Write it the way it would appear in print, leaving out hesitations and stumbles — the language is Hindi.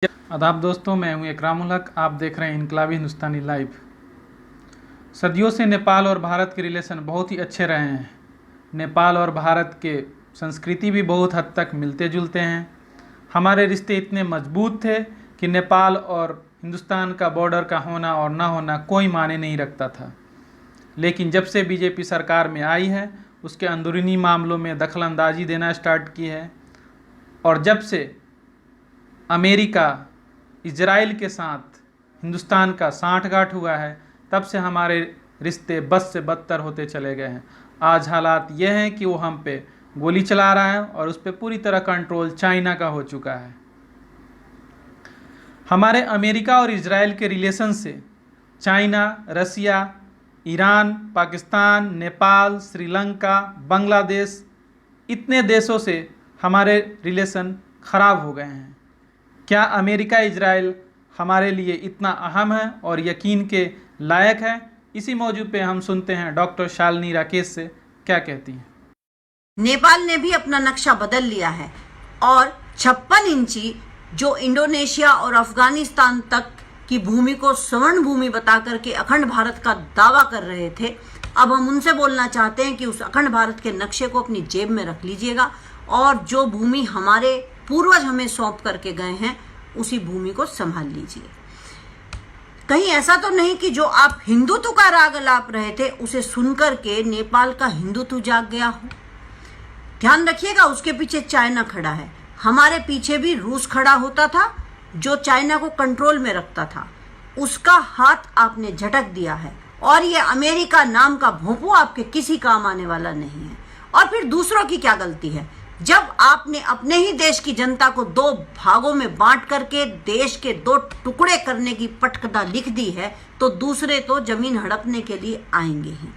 आदाब दोस्तों, मैं हूं इकरामुल हक। आप देख रहे हैं इनकलाबी हिंदुस्तानी लाइव। सदियों से नेपाल और भारत के रिलेशन बहुत ही अच्छे रहे हैं। नेपाल और भारत के संस्कृति भी बहुत हद तक मिलते जुलते हैं। हमारे रिश्ते इतने मजबूत थे कि नेपाल और हिंदुस्तान का बॉर्डर का होना और ना होना कोई मायने नहीं रखता था। लेकिन जब से बीजेपी सरकार में आई है, उसके अंदरूनी मामलों में दखलंदाजी देना स्टार्ट की है। और जब से अमेरिका इजराइल के साथ हिंदुस्तान का सांठगांठ हुआ है, तब से हमारे रिश्ते बद से बदतर होते चले गए हैं। आज हालात ये हैं कि वो हम पे गोली चला रहा है और उस पर पूरी तरह कंट्रोल चाइना का हो चुका है। हमारे अमेरिका और इजराइल के रिलेशन से चाइना, रसिया, ईरान, पाकिस्तान, नेपाल, श्रीलंका, बांग्लादेश, इतने देशों से हमारे रिलेशन ख़राब हो गए हैं। क्या अमेरिका इजराइल हमारे लिए इतना अहम है और यकीन के लायक है? इसी मौजू पे हम सुनते हैं डॉक्टर शालिनी राकेश से क्या कहती हैं। नेपाल ने भी अपना नक्शा बदल लिया है और 56 इंची जो इंडोनेशिया और अफगानिस्तान तक की भूमि को स्वर्ण भूमि बता करके अखंड भारत का दावा कर रहे थे, अब हम उनसे बोलना चाहते हैं कि उस अखंड भारत के नक्शे को अपनी जेब में रख लीजिएगा और जो भूमि हमारे पूर्वज हमें सौंप करके गए हैं उसी भूमि को संभाल लीजिए। कहीं ऐसा तो नहीं कि जो आप हिंदुत्व का राग अलाप रहे थे उसे सुनकर के नेपाल का हिंदुत्व जाग गया हो। ध्यान रखिएगा, उसके पीछे चाइना खड़ा है। हमारे पीछे भी रूस खड़ा होता था जो चाइना को कंट्रोल में रखता था। उसका हाथ आपने झटक दिया है और ये अमेरिका नाम का भोंपू आपके किसी काम आने वाला नहीं है। और फिर दूसरों की क्या गलती है? जब आपने अपने ही देश की जनता को 2 भागों में बांट करके देश के 2 टुकड़े करने की पटकथा लिख दी है, तो दूसरे तो जमीन हड़पने के लिए आएंगे ही।